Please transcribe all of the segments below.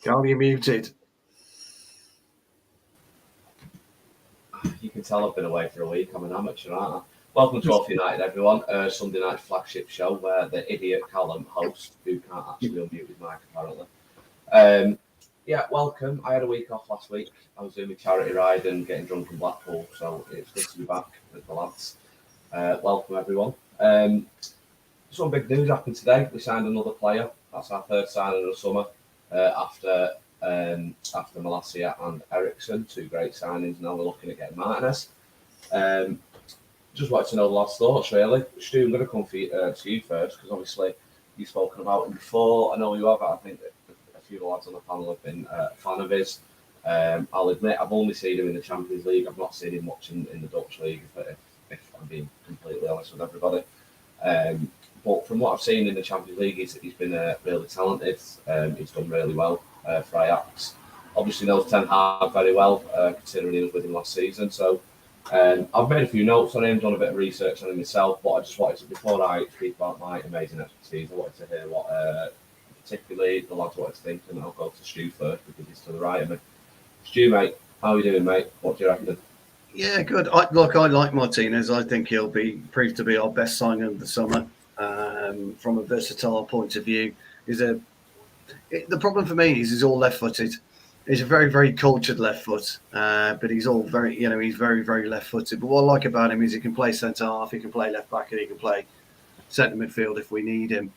Carl, you're muted. You can tell I've been away for a week. I'm an amateur, aren't I? Welcome to Off United, everyone. Sunday night flagship show where the idiot Callum host, who can't actually unmute his mic apparently. Welcome. I had a week off last week. I was doing my charity ride and getting drunk in Blackpool, so it's good to be back with the lads. Welcome, everyone. Some big news happened today. We signed another player. That's our third signing of the summer after Malacia and Ericsson, two great signings. Now we're looking at getting Martinez. Just wanted to know the last thoughts, really. Stu, I'm going to come to you first, because obviously you've spoken about him before. I know you have. I think a few of the lads on the panel have been a fan of his. I'll admit, I've only seen him in the Champions League. I've not seen him much in the Dutch League, if I'm being completely honest with everybody. But from what I've seen in the Champions League, he's been really talented. He's done really well for Ajax. Obviously knows Ten Hag very well, considering he was with him last season. So I've made a few notes on him, done a bit of research on him myself, but I just wanted to, before I speak about my amazing expertise, I wanted to hear what particularly the lads wanted to think, and I'll go to Stu first because he's to the right of me. Stu, mate, how are you doing, mate? What do you reckon? Yeah, good. I like Martinez. I think he'll proved to be our best signing of the summer. From a versatile point of view, the problem for me is he's all left-footed. He's a very, very cultured left foot, but he's all very, he's very, very left-footed. But what I like about him is he can play centre half, he can play left back, and he can play centre midfield if we need him.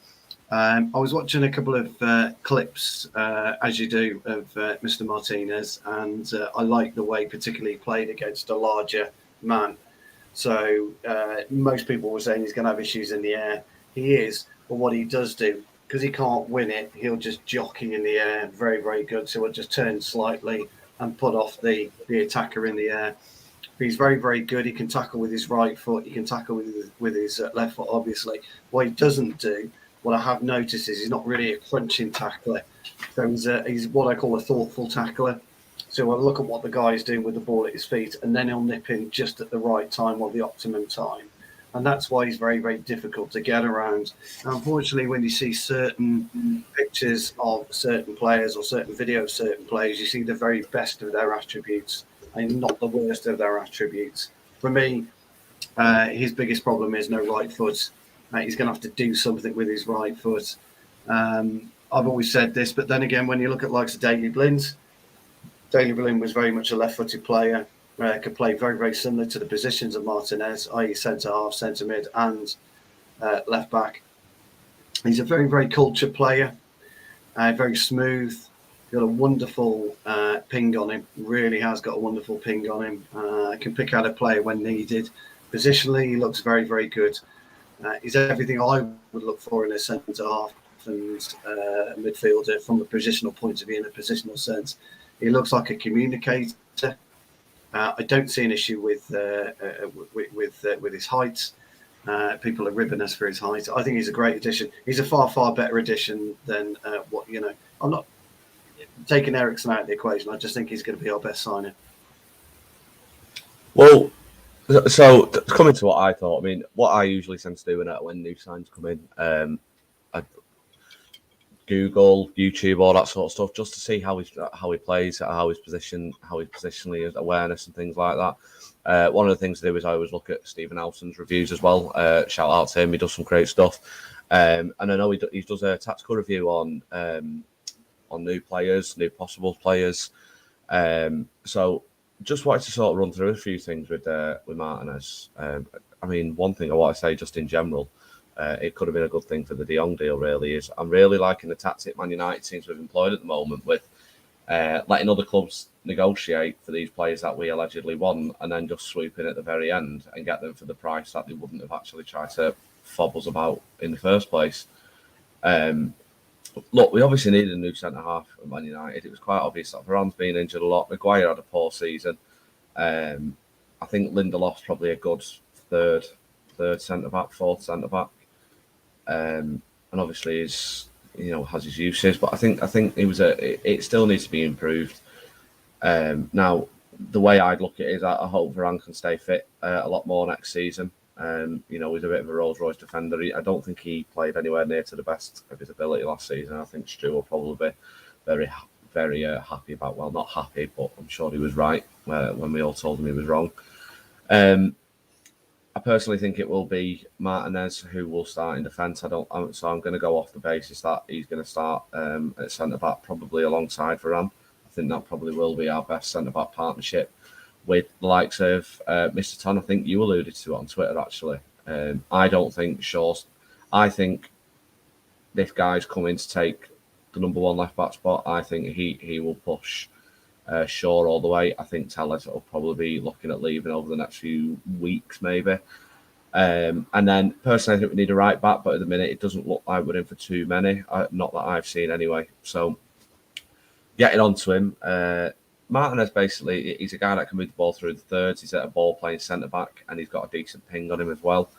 I was watching a couple of clips, as you do, of Mr. Martinez, and I like the way particularly he played against a larger man. So most people were saying he's going to have issues in the air. He is, but what he does do, because he can't win it, he'll just jockey in the air. Very, very good. So he'll just turn slightly and put off the attacker in the air. But he's very, very good. He can tackle with his right foot. He can tackle with his left foot, obviously. What he doesn't do, what I have noticed, is he's not really a crunching tackler. So he's what I call a thoughtful tackler. So I'll look at what the guy is doing with the ball at his feet, and then he'll nip in just at the right time or the optimum time. And that's why he's very, very difficult to get around. And unfortunately, when you see certain pictures of certain players or certain videos of certain players, you see the very best of their attributes and not the worst of their attributes. For me, his biggest problem is no right foot. He's going to have to do something with his right foot. I've always said this, but then again, when you look at likes of Daley Blind was very much a left-footed player. Could play very, very similar to the positions of Martinez, i.e. centre-half, centre-mid and left-back. He's a very, very cultured player, very smooth, got a wonderful ping on him, really has got a wonderful ping on him, can pick out a player when needed. Positionally, he looks very, very good. He's everything I would look for in a centre-half and midfielder from a positional point of view, in a positional sense. He looks like a communicator. I don't see an issue with his height. People are ribbing us for his height. I think he's a great addition. He's a far, far better addition than I'm not taking Ericsson out of the equation. I just think he's going to be our best signing. Well, so coming to what I thought, I mean, what I usually tend to do when new signs come in, I Google, YouTube, all that sort of stuff, just to see how he plays, how his positionally, his awareness and things like that. One of the things I do is I always look at Stephen Alson's reviews as well. Shout out to him, he does some great stuff. And I know he does a tactical review on new players, new possible players. So just wanted to sort of run through a few things with Martinez. I mean, one thing I want to say just in general, it could have been a good thing for the Jong deal, really, is I'm really liking the tactic Man United seems to have employed at the moment with letting other clubs negotiate for these players that we allegedly want and then just swoop in at the very end and get them for the price that they wouldn't have actually tried to fob us about in the first place. Look, we obviously needed a new centre-half at Man United. It was quite obvious that Varane's been injured a lot. Maguire had a poor season. I think Lindelof's probably a good third centre-back, fourth centre-back. And obviously has his uses, but I think it still needs to be improved. Now, the way I'd look at it is I hope Varane can stay fit a lot more next season. He's a bit of a Rolls Royce defender. I don't think he played anywhere near to the best of his ability last season. I think Stu will probably be very, very happy about. Well, not happy, but I'm sure he was right when we all told him he was wrong. I personally think it will be Martinez who will start in defence. So I'm going to go off the basis that he's going to start at centre back, probably alongside Varane. I think that probably will be our best centre back partnership with the likes of Mr. Ton. I think you alluded to it on Twitter actually. I don't think Shaw's. I think this guy's coming to take the number one left back spot. I think he will push Shaw all the way. I think Telles will probably be looking at leaving over the next few weeks, maybe. And then personally, I think we need a right back, but at the minute it doesn't look like we're in for too many. Not that I've seen anyway. So getting on to him, Martinez basically, he's a guy that can move the ball through the thirds. He's at a ball playing centre back, and he's got a decent ping on him as well.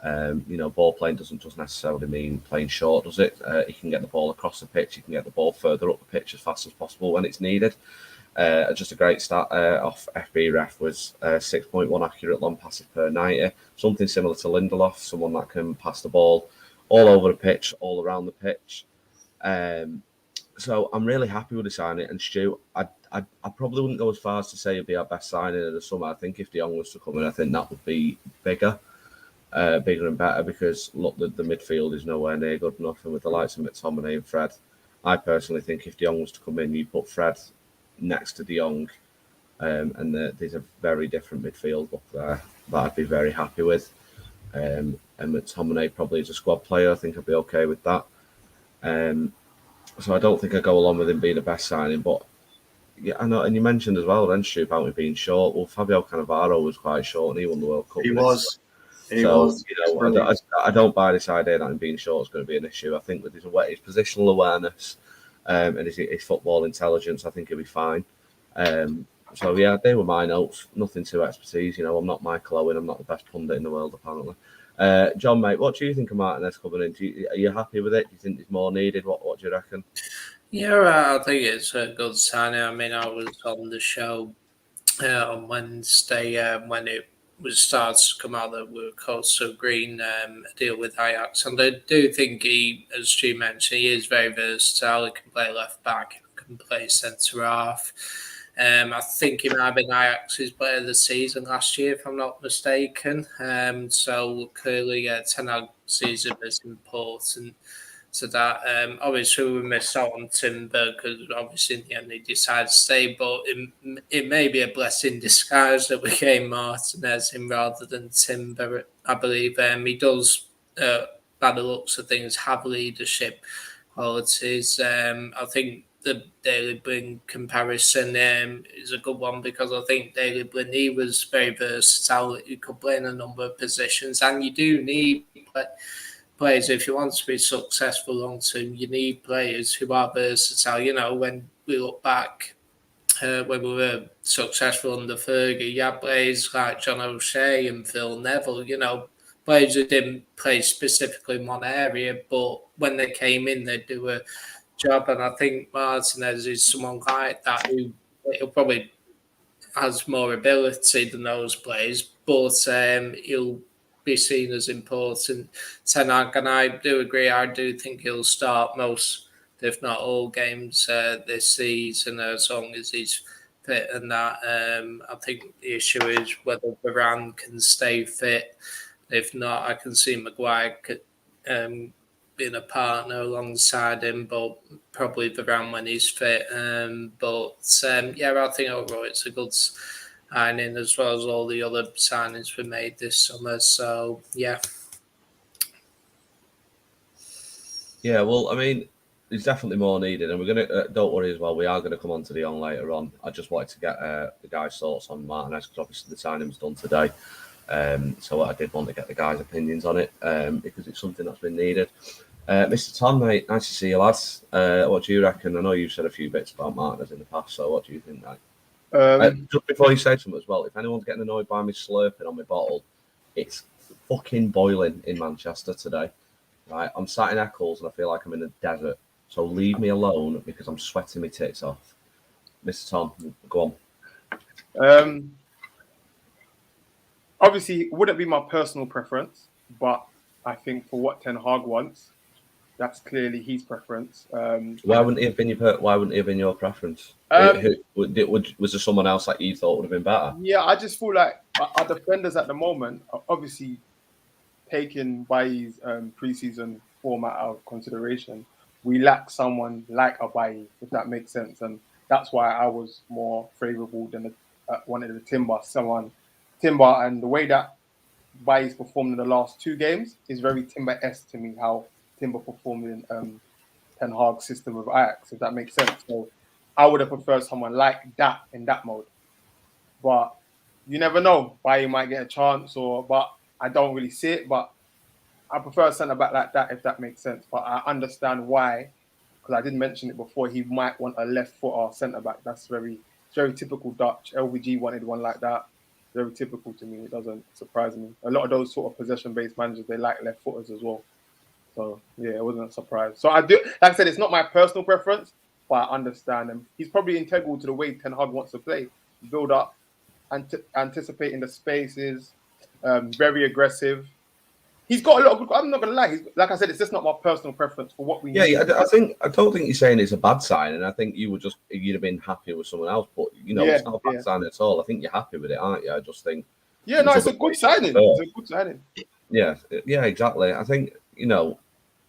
Ball playing doesn't just necessarily mean playing short, does it? He can get the ball across the pitch. He can get the ball further up the pitch as fast as possible when it's needed. Just a great stat off FB Ref was 6.1 accurate long passes per 90. Something similar to Lindelof, someone that can pass the ball all over the pitch, all around the pitch. So I'm really happy with the signing. And Stu, I probably wouldn't go as far as to say it'd be our best signing of the summer. I think if Jong was to come in, I think that would be bigger and better because look, the midfield is nowhere near good enough. And with the likes of McTominay and Fred, I personally think if Jong was to come in, you put Fred next to De Jong, and there's a very different midfield look there that I'd be very happy with. And McTominay probably is a squad player. I think I'd be okay with that. So I don't think I go along with him being the best signing, but yeah, I know. And you mentioned as well, then Stu, about him being short. Well, Fabio Cannavaro was quite short, and he won the World Cup. He was. I don't buy this idea that him being short is going to be an issue. I think with his positional awareness and his football intelligence, I think he'll be fine. So yeah, they were my notes. Nothing too expertise. I'm not Michael Owen. I'm not the best pundit in the world, apparently. John, mate, what do you think of Martinez coming in? Are you happy with it? Do you think there's more needed? What do you reckon? Yeah, I think it's a good signing. I mean, I was on the show on Wednesday when it was started to come out that we were close to agreeing a deal with Ajax. And I do think he, as Stu mentioned, he is very versatile. He can play left back, he can play centre half. I think he might have been Ajax's player of the season last year, if I'm not mistaken. So clearly, Ten Hag sees him as important to that. Obviously, we missed out on Timber because obviously in the end he decided to stay, but it may be a blessing in disguise that we gave Martinez in rather than Timber. I believe he does, by the looks of things, have leadership qualities. I think the Daily Blind comparison is a good one because I think Daily Blind, he was very versatile. He could play in a number of positions, and you do need players if you want to be successful long term. You need players who are versatile. When we look back, when we were successful under Fergie, you had players like John O'Shea and Phil Neville. Players who didn't play specifically in one area, but when they came in, they'd do a job. And I think Martinez is someone like that who he'll probably has more ability than those players, but he'll be seen as important. Ten Hag, and I do agree. I do think he'll start most, if not all, games this season as long as he's fit and that. I think the issue is whether Varane can stay fit. If not, I can see Maguire being a partner alongside him, but probably Varane when he's fit. I think overall it's a good signing as well as all the other signings we made this summer. So, yeah. Yeah, well, I mean, there's definitely more needed, and we're going to, don't worry as well, we are going to come on to De Jong later on. I just wanted to get the guys' thoughts on Martinez because obviously the signing was done today. So I did want to get the guys' opinions on it because it's something that's been needed. Mr. Tom, mate, nice to see you, lads. What do you reckon? I know you've said a few bits about Martinez in the past, so what do you think, mate? Just before you say something as well, if anyone's getting annoyed by me slurping on my bottle, it's fucking boiling in Manchester today. Right, I'm sat in Eccles and I feel like I'm in a desert. So leave me alone because I'm sweating my tits off. Mr. Tom, go on. Obviously, it wouldn't be my personal preference, but I think for what Ten Hag wants, That's clearly his preference. Why wouldn't he have been your preference? Was there someone else that you thought would have been better? Yeah, I just feel like our defenders at the moment are obviously taking Bailly's preseason format out of consideration. We lack someone like a Bailly, if that makes sense, and that's why I was more favourable than wanted the Timber, and the way that Bailly's performed in the last 2 games is very Timber-esque to me. How Timber performed in Ten Hag's system of Ajax, if that makes sense. So I would have preferred someone like that in that mode. But you never know. Bailly might get a chance, but I don't really see it. But I prefer a centre back like that, if that makes sense. But I understand why, because I did mention it before. He might want a left foot or centre back. That's very typical Dutch. LVG wanted one like that. Very typical to me. It doesn't surprise me. A lot of those sort of possession-based managers, they like left footers as well. So yeah, it wasn't a surprise. So I do, like I said, it's not my personal preference, but I understand him. He's probably integral to the way Ten Hag wants to play. Build up, anticipating the spaces, very aggressive. He's got a lot of good. I'm not gonna lie. Like I said, it's just not my personal preference for what we need. Yeah, I don't think you're saying it's a bad sign, and I think you'd have been happy with someone else. But it's not a bad sign at all. I think you're happy with it, aren't you? I just think. Yeah, no, it's a good signing. It's a good signing. Yeah, exactly. I think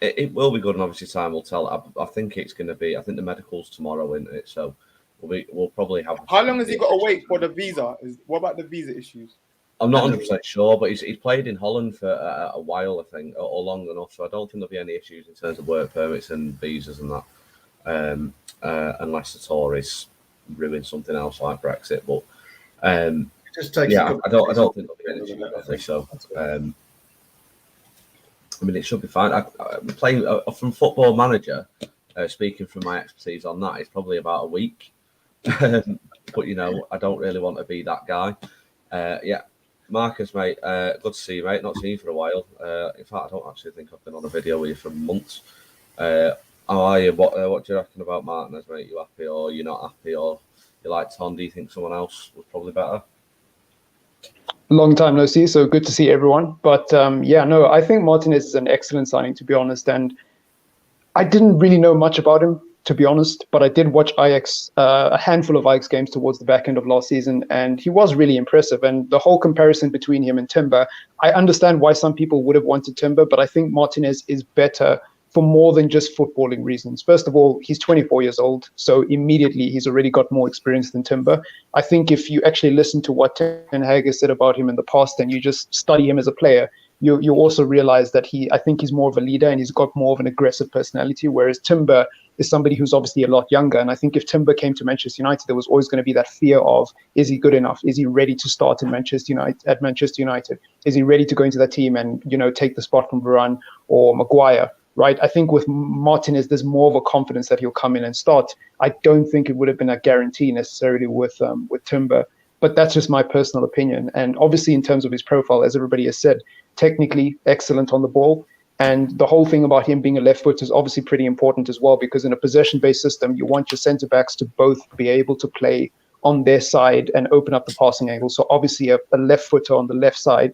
it will be good, and obviously time will tell. I think it's going to be. I think the medical's tomorrow, isn't it? So we'll probably have. How long has he got to wait for the visa? What about the visa issues? I'm not 100% sure, but he's played in Holland for a while, I think, or long enough. So I don't think there'll be any issues in terms of work permits and visas and that, unless the Tories ruin something else like Brexit. But I don't think there'll be any issues. So it should be fine. I'm playing from Football Manager. Speaking from my expertise on that, it's probably about a week. But I don't really want to be that guy. Marcus, mate, good to see you, mate. Not seen you for a while. In fact, I don't actually think I've been on a video with you for months. How are you? What do you reckon about Martinez, mate? You happy or you're not happy, or you like Tom? Do you think someone else was probably better? Long time no see, so good to see everyone. But I think Martinez is an excellent signing, to be honest. And I didn't really know much about him, to be honest, but I did watch Ajax, a handful of Ajax games towards the back end of last season, and he was really impressive. And the whole comparison between him and Timber, I understand why some people would have wanted Timber, but I think Martinez is better for more than just footballing reasons. First of all, he's 24 years old, so immediately he's already got more experience than Timber. I think if you actually listen to what Ten Hag has said about him in the past and you just study him as a player, you also realize that I think he's more of a leader and he's got more of an aggressive personality, whereas Timber is somebody who's obviously a lot younger. And I think if Timber came to Manchester United, there was always going to be that fear of, is he good enough? Is he ready to start at Manchester United? Is he ready to go into that team and, take the spot from Varane or Maguire, right? I think with Martinez, there's more of a confidence that he'll come in and start. I don't think it would have been a guarantee necessarily with Timber, but that's just my personal opinion. And obviously in terms of his profile, as everybody has said, technically excellent on the ball. And the whole thing about him being a left foot is obviously pretty important as well, because in a possession-based system, you want your centre-backs to both be able to play on their side and open up the passing angle. So obviously a left footer on the left side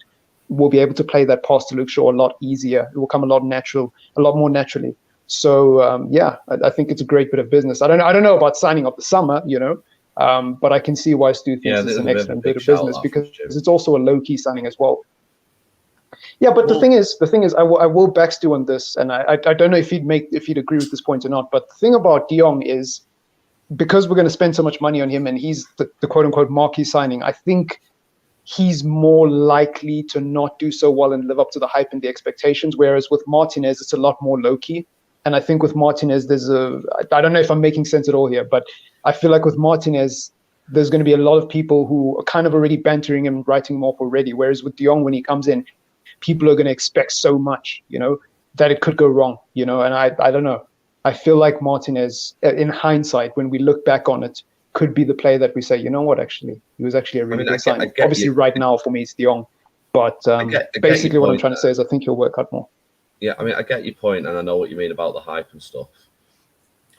will be able to play that pass to Luke Shaw a lot easier. It will come a lot more naturally. So I think it's a great bit of business. I don't know about signing up the summer, but I can see why Stu thinks it's an excellent bit of business, because it's also a low-key signing as well. Yeah, but the thing is, I will back Stu on this, and I don't know if he'd agree with this point or not. But the thing about Jong is, because we're going to spend so much money on him, and he's the quote unquote marquee signing, I think he's more likely to not do so well and live up to the hype and the expectations. Whereas with Martinez, it's a lot more low key. And I think with Martinez, I don't know if I'm making sense at all here, but I feel like with Martinez, there's going to be a lot of people who are kind of already bantering him and writing him off already. Whereas with Jong, when he comes in, people are going to expect so much, that it could go wrong, and I don't know. I feel like Martinez, in hindsight, when we look back on it, could be the player that we say, you know what, actually, he was actually a really good signing. Obviously, right now, for me, it's Jong. But basically what I'm trying to say is I think he'll work out more. Yeah, I get your point, and I know what you mean about the hype and stuff.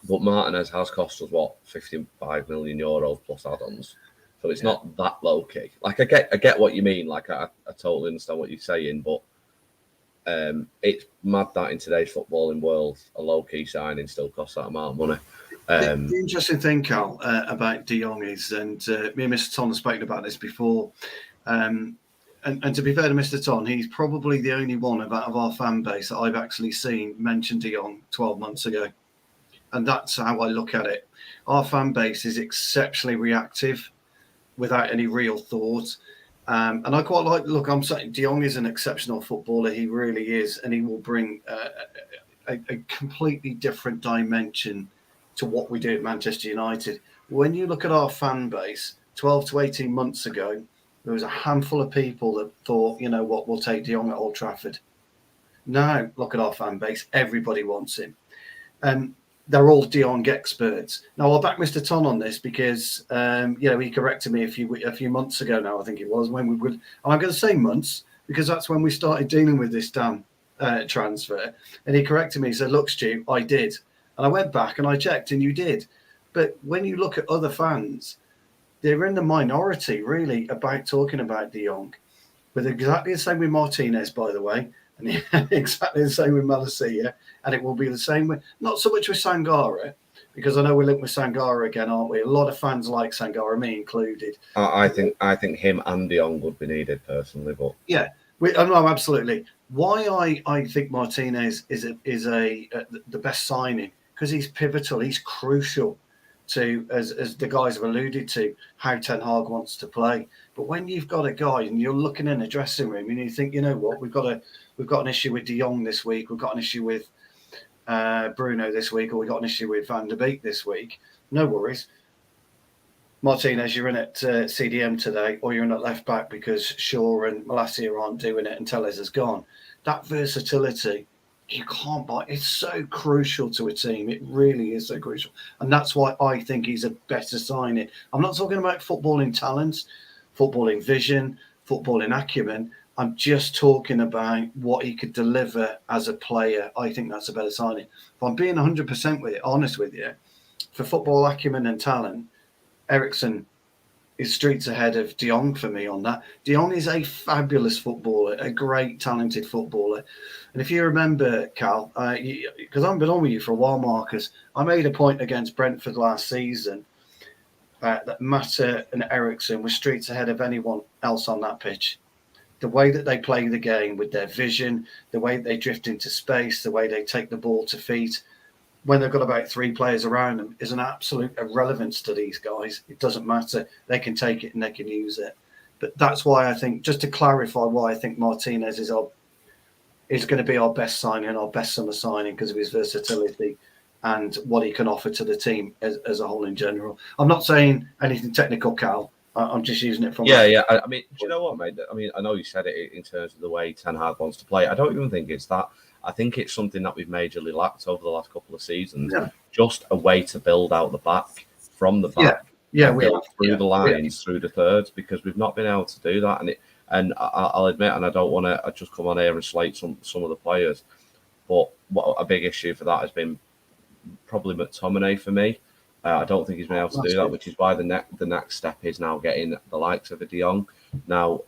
But Martinez has cost us, 55 million euros plus add-ons. So it's not that low key. Like I get what you mean. Like I totally understand what you're saying, but it's mad that in today's footballing world, a low-key signing still costs that amount of money. The interesting thing, Carl, about De Jong is, and me and Mr. Ton have spoken about this before, and to be fair to Mr. Ton, he's probably the only one out of our fan base that I've actually seen mention De Jong 12 months ago. And that's how I look at it. Our fan base is exceptionally reactive without any real thought. And I quite like, look, I'm saying De Jong is an exceptional footballer. He really is. And he will bring a completely different dimension to what we do at Manchester United. When you look at our fan base, 12 to 18 months ago, there was a handful of people that thought, you know what, we'll take De Jong at Old Trafford. Now, look at our fan base. Everybody wants him. They're all De Jong experts. Now, I'll back Mr. Ton on this because, he corrected me a few months ago now, I think it was, when we would, I'm going to say months, because that's when we started dealing with this damn transfer. And he corrected me. He said, look, Stu, I did. And I went back and I checked, and you did. But when you look at other fans, they're in the minority, really, about talking about De Jong. But exactly the same with Martinez, by the way, and exactly the same with Malacia. And it will be the same with, not so much with Sangara, because I know we're linked with Sangara again, aren't we? A lot of fans like Sangara, me included. I think him and De Jong would be needed personally, but yeah, no, absolutely. Why I think Martinez is the best signing, because he's pivotal, he's crucial to, as the guys have alluded to, how Ten Hag wants to play. But when you've got a guy and you're looking in a dressing room and you think, you know what, we've got an issue with De Jong this week, we've got an issue with Bruno this week, or we've got an issue with Van der Beek this week, no worries. Martinez, you're in at CDM today, or you're in at left back because Shaw and Malacia aren't doing it and Tellez has gone. That versatility, you can't buy. It's so crucial to a team. It really is so crucial. And that's why I think he's a better signing. I'm not talking about footballing talents, footballing vision, footballing acumen. I'm just talking about what he could deliver as a player. I think that's a better signing. If I'm being 100% honest with you, for football acumen and talent, Eriksen is streets ahead of De Jong for me on that. De Jong is a fabulous footballer, a great, talented footballer. And if you remember, Cal, because I've been on with you for a while, Marcus, I made a point against Brentford last season that Mata and Eriksen were streets ahead of anyone else on that pitch. The way that they play the game with their vision, the way they drift into space, the way they take the ball to feet, when they've got about three players around them, is an absolute irrelevance to these guys. It doesn't matter. They can take it and they can use it. But that's why I think, just to clarify why I think Martinez is going to be our best signing, our best summer signing, because of his versatility and what he can offer to the team as a whole in general. I'm not saying anything technical, Cal. I'm just using it from... Yeah. I mean, do you know what, mate? I mean, I know you said it in terms of the way Ten Hag wants to play. I don't even think it's that. I think it's something that we've majorly lacked over the last couple of seasons. Yeah. Just a way to build out the back, from the back. Yeah, through the lines, through the thirds, because we've not been able to do that. And I'll admit, and I don't want to just come on here and slate some of the players, but what a big issue for that has been probably McTominay for me. I don't think he's been able to do that, which is why the next step is now getting the likes of a De Jong. Now,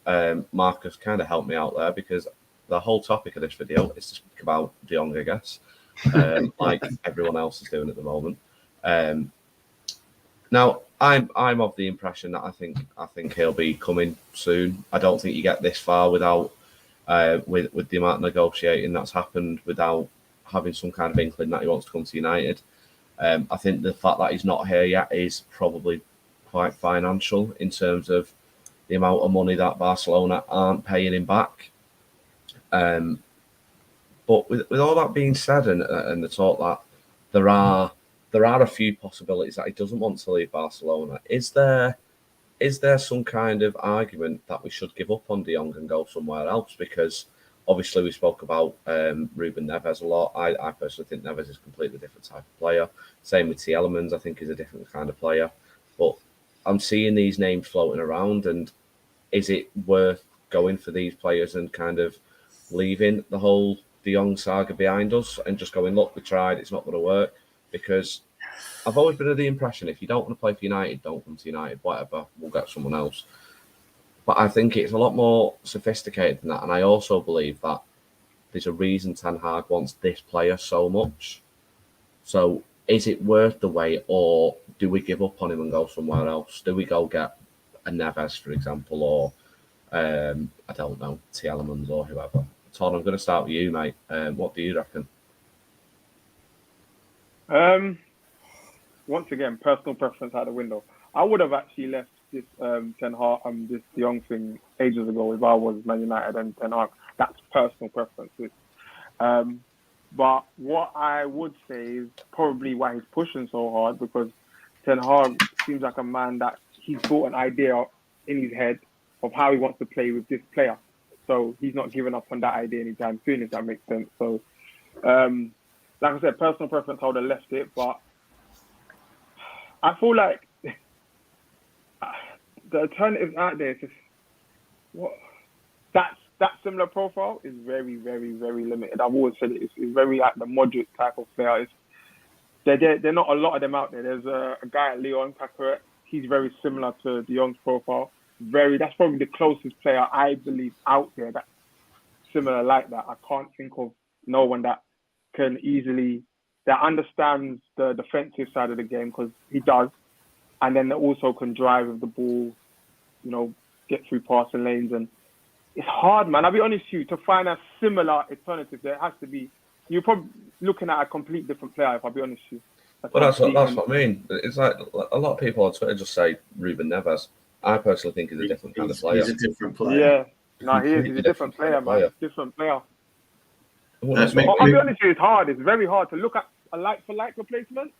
Marcus kind of helped me out there, because the whole topic of this video is to speak about De Jong, I guess, like everyone else is doing at the moment. Now, I'm of the impression that I think he'll be coming soon. I don't think you get this far without with the amount of negotiating that's happened without having some kind of inkling that he wants to come to United. I think the fact that he's not here yet is probably quite financial in terms of the amount of money that Barcelona aren't paying him back. But with all that being said, and the talk that there are a few possibilities that he doesn't want to leave Barcelona, is there some kind of argument that we should give up on De Jong and go somewhere else? Because obviously we spoke about Ruben Neves a lot. I personally think Neves is a completely different type of player. Same with Tielemans, I think, is a different kind of player. But I'm seeing these names floating around, and is it worth going for these players and kind of leaving the whole De Jong saga behind us and just going, look, we tried, it's not going to work? Because I've always been of the impression, if you don't want to play for United, don't come to United, whatever, we'll get someone else. But I think it's a lot more sophisticated than that. And I also believe that there's a reason Ten Hag wants this player so much. So is it worth the wait, or do we give up on him and go somewhere else? Do we go get a Neves, for example, or I don't know, Tielemans or whoever? Todd, I'm going to start with you, mate. What do you reckon? Once again, personal preference out the window. I would have actually left this Ten Hag, this Young thing ages ago if I was Man United and Ten Hag. That's personal preferences. But what I would say is probably why he's pushing so hard, because Ten Hag seems like a man that he's got an idea in his head of how he wants to play with this player. So he's not giving up on that idea anytime soon, if that makes sense. So, like I said, personal preference, I would have left it. But I feel like the alternatives out there, just that similar profile is very, very, very limited. I've always said it's very like the moderate type of player. They're not a lot of them out there. There's a guy at Leon Paquet. He's very similar to De Jong's profile. That's probably the closest player I believe out there that's similar like that. I can't think of no one that that understands the defensive side of the game, because he does, and then also can drive with the ball, get through passing lanes. And it's hard, man. I'll be honest with you, to find a similar alternative, there has to be. You're probably looking at a complete different player, if I'll be honest with you. That's what I mean. It's like a lot of people on Twitter just say Ruben Neves. I personally think he's a different kind of player. He's a different player. Yeah. No, he is. He's a different player, man. Different player. Well, I'll be honest with you, it's hard. It's very hard to look at a like-for-like replacement.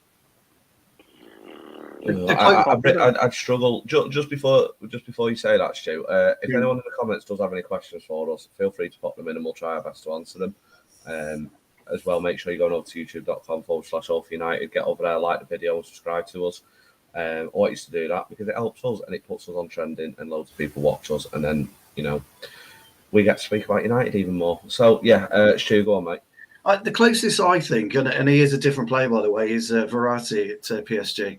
I'd struggle just before you say that, Stu. If anyone in the comments does have any questions for us, feel free to pop them in, and we'll try our best to answer them. As well, make sure you go over to youtube.com/AllForUnited, get over there, like the video, and subscribe to us. I want you to do that because it helps us and it puts us on trending, and loads of people watch us, and then we get to speak about United even more. So yeah, Stu, go on, mate. The closest I think, and he is a different player by the way, is Verratti at PSG.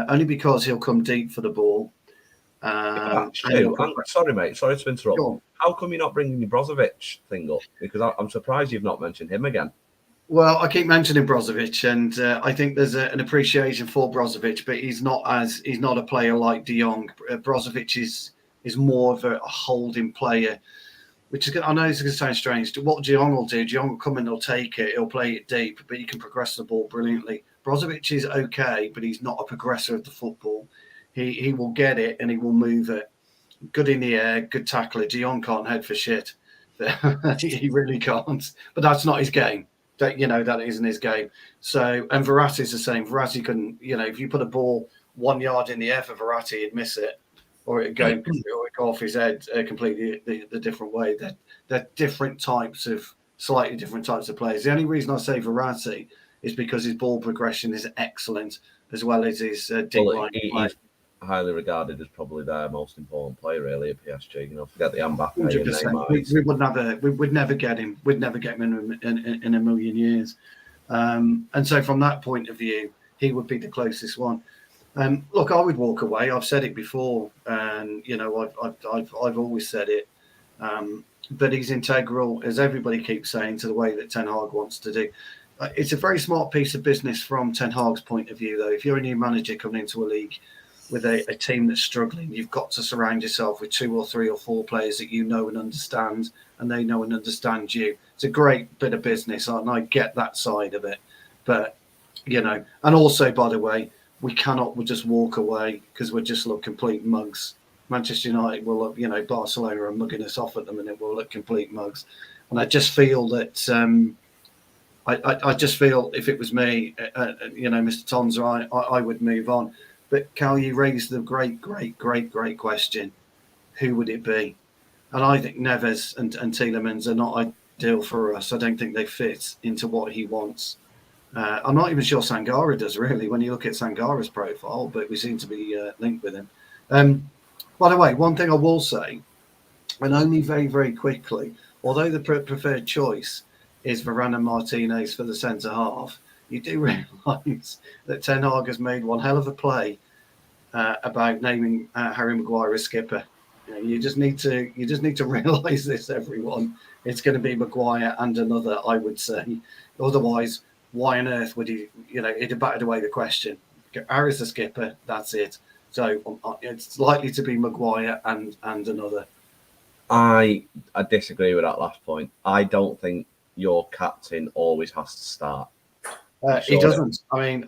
Only because he'll come deep for the ball. Stu, sorry, mate. Sorry to interrupt. How come you're not bringing your Brozovic thing up? Because I'm surprised you've not mentioned him again. Well, I keep mentioning Brozovic, and I think there's an appreciation for Brozovic, but he's not a player like De Jong. Brozovic is more of a holding player, which is, I know it's going to sound strange. What De Jong will do, De Jong will come in, he'll take it, he'll play it deep, but he can progress the ball brilliantly. Brozovic is okay, but he's not a progressor of the football. He will get it and he will move it. Good in the air, good tackler. De Jong can't head for shit. He really can't. But that's not his game. That isn't his game. So, and Verratti's the same. Verratti couldn't, if you put a ball 1 yard in the air for Verratti, he'd miss it, or it'd go off his head completely the different way. They're slightly different types of players. The only reason I say Verratti is because his ball progression is excellent, as well as his deep line play. He's highly regarded as probably their most important player, really, at PSG. Forget the Mbappe and Neymar. We'd never get him. We'd never get him in a million years. And so, from that point of view, he would be the closest one. Look, I would walk away. I've said it before, and I've always said it. But he's integral, as everybody keeps saying, to the way that Ten Hag wants to do. It's a very smart piece of business from Ten Hag's point of view, though. If you're a new manager coming into a league with a team that's struggling, you've got to surround yourself with 2 or 3 or 4 players that you know and understand, and they know and understand you. It's a great bit of business, and I get that side of it. But, and also, by the way, we'll just walk away because we'll just look complete mugs. Manchester United will look, Barcelona are mugging us off at the minute. We'll look complete mugs. And I just feel that... I just feel if it was me, Mr. Tom's right, I would move on. But Cal, you raised the great question: who would it be? And I think Neves and Tielemans are not ideal for us. I don't think they fit into what he wants. I'm not even sure Sangara does, really, when you look at Sangara's profile, but we seem to be linked with him. By the way, one thing I will say, and only very, very quickly, although the preferred choice is Varane and Martinez for the centre-half, you do realise that Ten Hag has made one hell of a play about naming Harry Maguire as skipper. You just need to realise this, everyone. It's going to be Maguire and another, I would say. Otherwise, why on earth would he? He'd have batted away the question. Harry's the skipper. That's it. So it's likely to be Maguire and another. I disagree with that last point. I don't think your captain always has to start. He doesn't. I mean,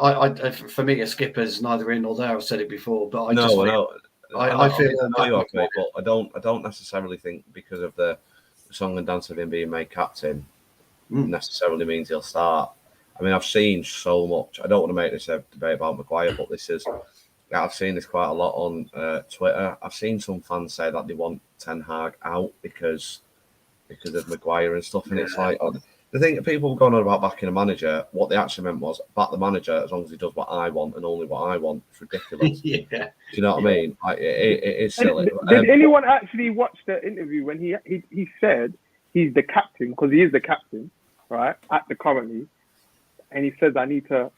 for me, a skipper's neither in nor there. I've said it before, but I feel you are, mate, but I don't necessarily think because of the song and dance of him being made captain necessarily means he'll start. I mean, I've seen so much. I don't want to make this a debate about Maguire, but I've seen this quite a lot on Twitter. I've seen some fans say that they want Ten Hag out because of Maguire and stuff, and it's like the thing people were going on about backing a manager. What they actually meant was back the manager as long as he does what I want and only what I want. It's ridiculous. Yeah. Do you know what I mean? It is silly. Did anyone actually watch the interview when he said he's the captain, because he is the captain, right, at the currently, and he says, I need to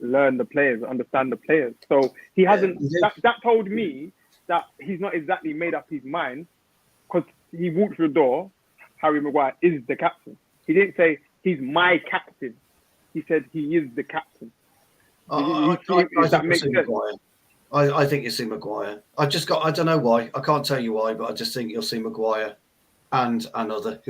learn the players, understand the players. So he hasn't, that told me that he's not exactly made up his mind, because he walked through the door, Harry Maguire is the captain. He didn't say, he's my captain. He said, he is the captain. Does that make sense? I think you'll see Maguire. I don't know why. I can't tell you why, but I just think you'll see Maguire and another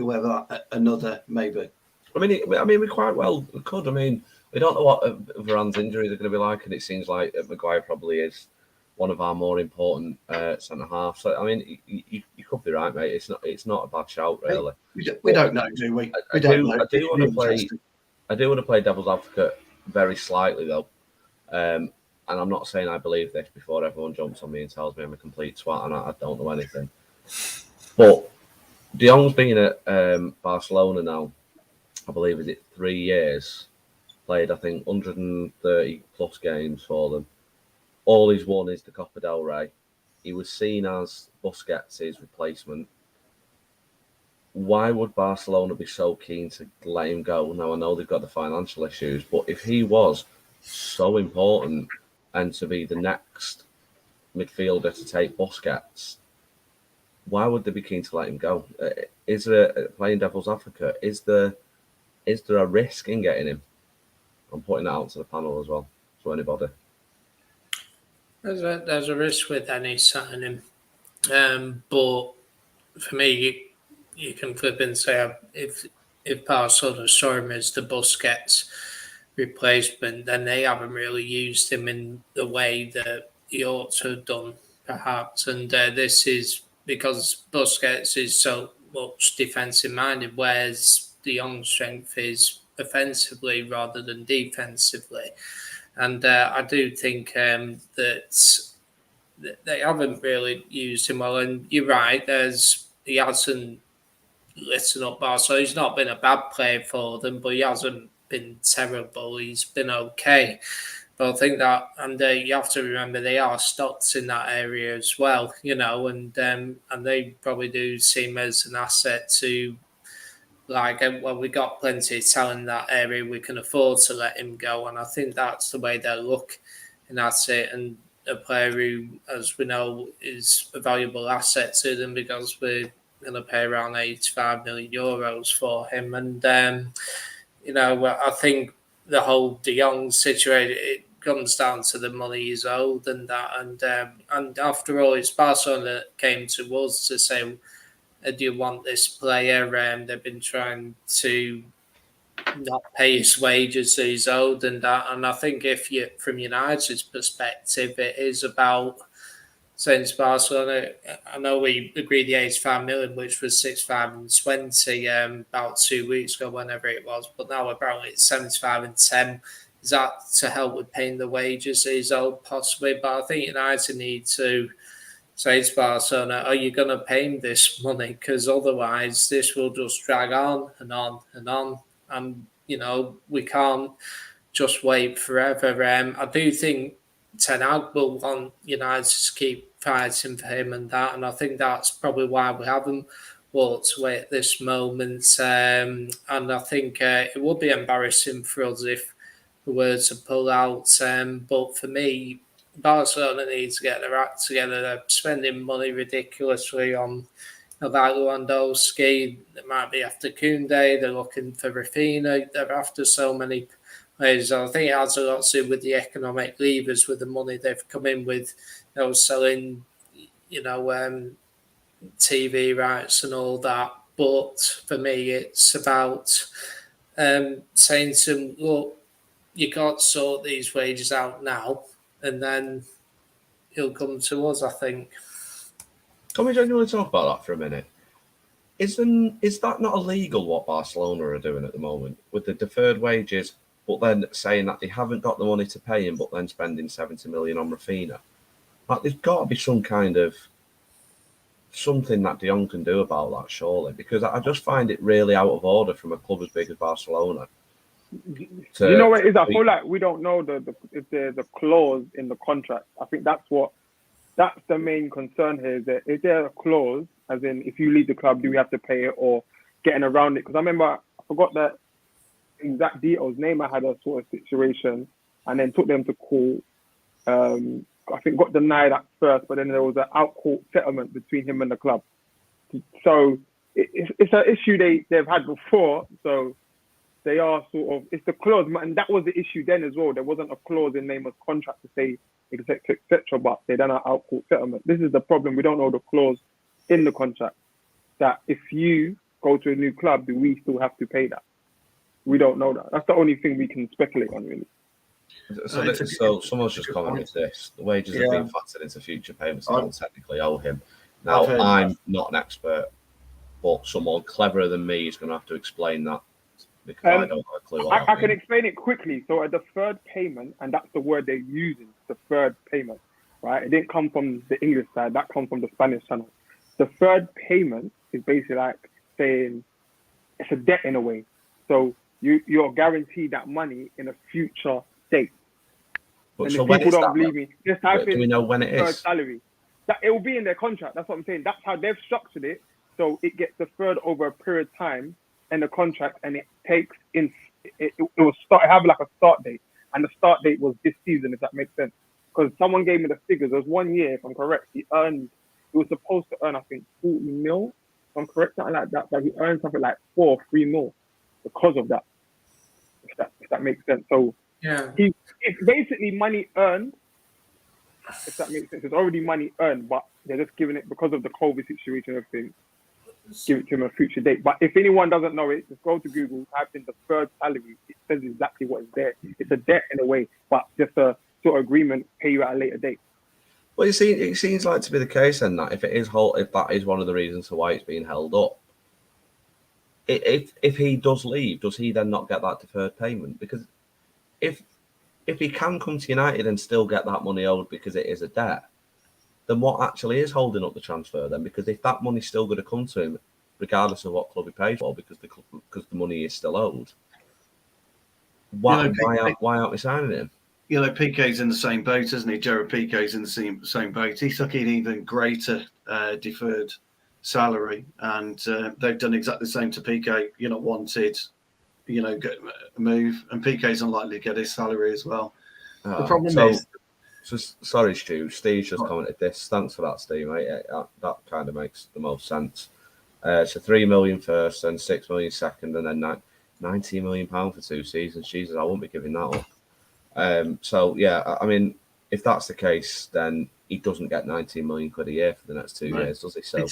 maybe. I mean, we quite well could. I mean, we don't know what Varane's injuries are going to be like, and it seems like Maguire probably is one of our more important centre halves. So I mean, you could be right, mate. It's not a bad shout, really. We don't know, do we? I do want to play devil's advocate very slightly though, and I'm not saying I believe this before everyone jumps on me and tells me I'm a complete twat and I don't know anything. But De Jong's been at Barcelona now, I believe, is it 3 years? Played, I think, 130 plus games for them. All he's won is the Copa del Rey. He was seen as Busquets' replacement. Why would Barcelona be so keen to let him go? Now, I know they've got the financial issues, but if he was so important and to be the next midfielder to take Busquets, why would they be keen to let him go? Is there, playing devil's advocate, is there a risk in getting him? I'm putting that out to the panel as well, to anybody. There's a risk with any signing, but for me, you can flip and say if Barcelona saw him as the Busquets replacement, then they haven't really used him in the way that he ought to have done, perhaps. And this is because Busquets is so much defensive minded, whereas De Jong's strength is offensively rather than defensively. And I do think that they haven't really used him well. And you're right, he hasn't lit up Barcelona. He's not been a bad player for them, but he hasn't been terrible. He's been okay. But I think that, and you have to remember they are stocked in that area as well, and they probably do seem as an asset to. We got plenty of talent in that area. We can afford to let him go, and I think that's the way they look, and that's it. And a player who, as we know, is a valuable asset to them because we're going to pay around €85 million for him. And I think the whole De Jong situation, it comes down to the money he's owed and that. And after all, it's Barcelona that came to us to say, do you want this player? They've been trying to not pay his wages that he's owed and that. And I think from United's perspective, it is about saying to Barcelona, I know we agreed the 85 million, which was 65 and 20 about 2 weeks ago, whenever it was, but now apparently it's 75 and 10. Is that to help with paying the wages that he's owed, possibly? But I think United need to say to Barcelona, are you going to pay him this money? Because otherwise this will just drag on and on and on. And, we can't just wait forever. I do think Ten Hag will want United to keep fighting for him and that. And I think that's probably why we haven't walked away at this moment. And I think it would be embarrassing for us if we were to pull out. But for me, Barcelona needs to get their act together. They're spending money ridiculously on about Lewandowski. They might be after Koundé. They're looking for Rafinha. They're after so many players. I think it has a lot to do with the economic levers, with the money they've come in with, selling, TV rights and all that. But for me, it's about saying to them, look, you can't sort these wages out now, and then he'll come to us, I think. Can we genuinely talk about that for a minute? Is that not illegal what Barcelona are doing at the moment with the deferred wages, but then saying that they haven't got the money to pay him, but then spending 70 million on Rafinha? Like, there's got to be some kind of something that Jong can do about that, surely, because I just find it really out of order from a club as big as Barcelona. You know what it is? I feel like we don't know if there's a clause in the contract. I think that's the main concern here. Is there a clause, as in if you leave the club, do we have to pay it or getting around it? Because I remember, I forgot the exact details. Neymar had a sort of situation and then took them to court. I think got denied at first, but then there was an out-court settlement between him and the club. So it's an issue they've had before. So they are sort of, it's the clause, and that was the issue then as well. There wasn't a clause in Neymar's contract to say etc., but they done an out-court settlement. This is the problem. We don't know the clause in the contract that if you go to a new club, do we still have to pay that? We don't know that. That's the only thing we can speculate on, really. So someone's just commented this. The wages have been factored into future payments. They don't technically owe him. Now, I'm not an expert, but someone cleverer than me is going to have to explain that, because I don't have a clue what I can explain it quickly. So a deferred payment, and that's the word they're using, deferred payment, right? It didn't come from the English side. That comes from the Spanish channel. Deferred payment is basically like saying it's a debt in a way. So you're guaranteed that money in a future date. But and so if when people is don't that? believe me, just type in Do we know when it is? salary. That it will be in their contract. That's what I'm saying. That's how they've structured it. So it gets deferred over a period of time in the contract, and it takes in. It will start have like a start date, and the start date was this season, if that makes sense. Because someone gave me the figures. There was 1 year, if I'm correct, he was supposed to earn, I think, 40 mil. If I'm correct, something like that. But he earned something like 4 or 3 mil because of that. If that makes sense. So it's basically money earned. If that makes sense, it's already money earned, but they're just giving it because of the COVID situation and everything. Give it to him a future date. But if anyone doesn't know it, just go to Google, type in deferred salary. It says exactly what is there. It's a debt in a way, but just a sort of agreement, pay you at a later date. Well, it seems like to be the case then that if that is one of the reasons for why it's being held up, if he does leave, does he then not get that deferred payment? Because if he can come to United and still get that money owed because it is a debt, then what actually is holding up the transfer then? Because if that money's still going to come to him, regardless of what club he paid for, because the money is still owed, why aren't we signing him? Piqué's in the same boat, isn't he? Gerard Piqué's in the same boat. He took an even greater deferred salary, and they've done exactly the same to Piqué. You're not wanted, move, and Piqué's unlikely to get his salary as well. The problem is. So, sorry, Stu. Steve just commented this. Thanks for that, Steve, mate. That kind of makes the most sense. So 3 million first, then 6 million second, and then 19 million pound for 2 seasons. Jesus, I won't be giving that up. So yeah, I mean, if that's the case, then he doesn't get 19 million quid a year for the next 2 years, does he? So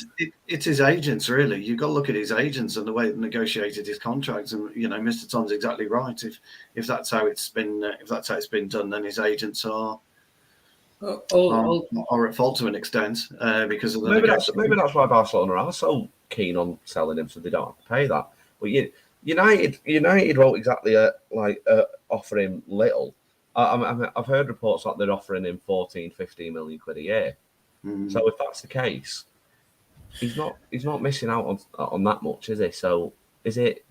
it's his agents, really. You've got to look at his agents and the way they negotiated his contracts. And Mr. Tom's exactly right. If that's how it's been, done, then his agents are at fault to an extent because of the maybe that's why Barcelona are so keen on selling him, so they don't have to pay that. But United won't exactly offer him little. I've heard reports that they're offering him 14, 15 million quid a year. So if that's the case, he's not missing out on that much, is he? So is it?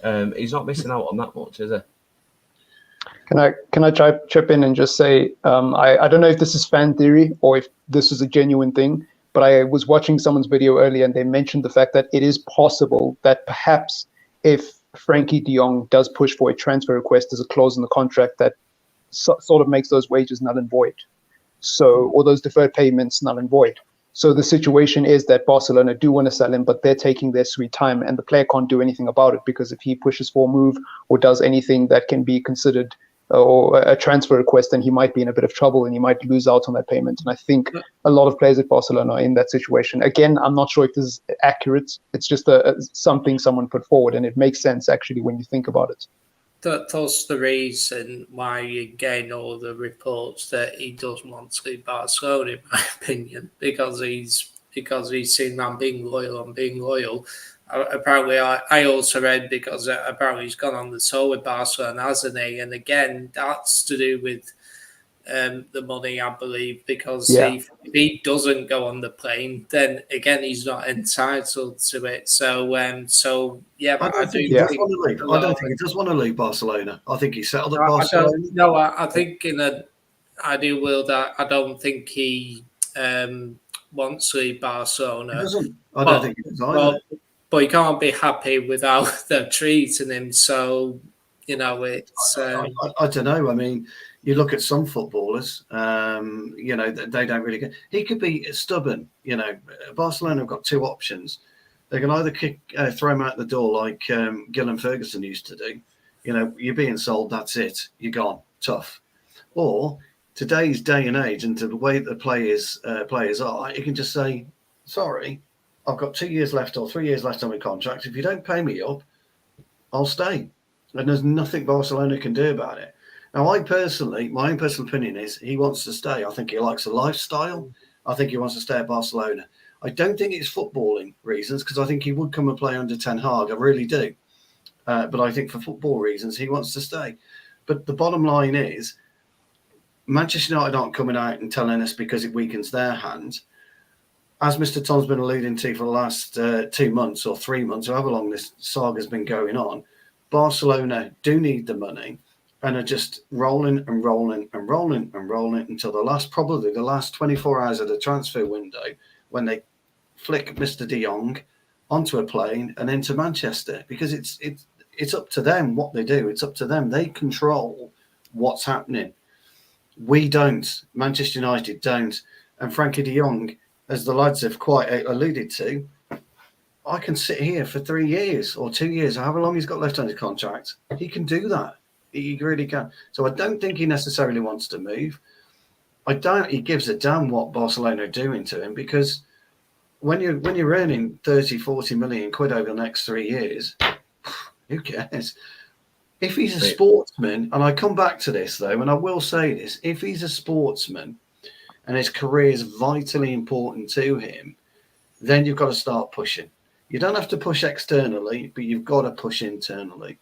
He's not missing out on that much, is he? Can I chip in and just say I don't know if this is fan theory or if this is a genuine thing, but I was watching someone's video earlier and they mentioned the fact that it is possible that perhaps if Frankie de Jong does push for a transfer request, there's a clause in the contract that sort of makes those wages null and void. So, or those deferred payments null and void. So the situation is that Barcelona do want to sell him, but they're taking their sweet time, and the player can't do anything about it, because if he pushes for a move or does anything that can be considered or a transfer request, then he might be in a bit of trouble and he might lose out on that payment. And I think a lot of players at Barcelona are in that situation. Again, I'm not sure if this is accurate. It's just something someone put forward, and it makes sense actually when you think about it. That's the reason why you gain all the reports that he doesn't want to leave Barcelona, in my opinion, because he's seen I'm being loyal. Apparently, I also read because apparently he's gone on the tour with Barcelona, hasn't he? And again, that's to do with the money, I believe, because if he doesn't go on the plane, then again he's not entitled to it. So yeah, but I don't think he does want to leave Barcelona. I think he's settled at Barcelona. I think in an ideal world, I don't think he wants to leave Barcelona. He doesn't. I don't think he does either. But he can't be happy without them treating him. So, it's... I don't know. I mean, you look at some footballers, they don't really get... He could be stubborn. Barcelona have got two options. They can either throw him out the door like Gillen Ferguson used to do. You're being sold, that's it. You're gone. Tough. Or today's day and age, and to the way that players are, you can just say, sorry, I've got 2 years left or 3 years left on my contract. If you don't pay me up, I'll stay. And there's nothing Barcelona can do about it. Now, my own personal opinion is he wants to stay. I think he likes the lifestyle. I think he wants to stay at Barcelona. I don't think it's footballing reasons, because I think he would come and play under Ten Hag. I really do. But I think for football reasons, he wants to stay. But the bottom line is, Manchester United aren't coming out and telling us because it weakens their hand. As Mr. Tom's been alluding to for the last 2 months or 3 months, however long this saga's been going on, Barcelona do need the money and are just rolling until probably the last 24 hours of the transfer window, when they flick Mr. De Jong onto a plane and into Manchester, because it's up to them what they do. It's up to them. They control what's happening. We don't. Manchester United don't. And Frankie De Jong, as the lads have quite alluded to, I can sit here for 3 years or 2 years, however long he's got left on his contract. He can do that. He really can. So I don't think he necessarily wants to move. I doubt he gives a damn what Barcelona are doing to him, because when you're earning 30, 40 million quid over the next 3 years, who cares? If he's a sportsman, and I come back to this though, and I will say this, if he's a sportsman and his career is vitally important to him, then you've got to start pushing. You don't have to push externally, but you've got to push internally.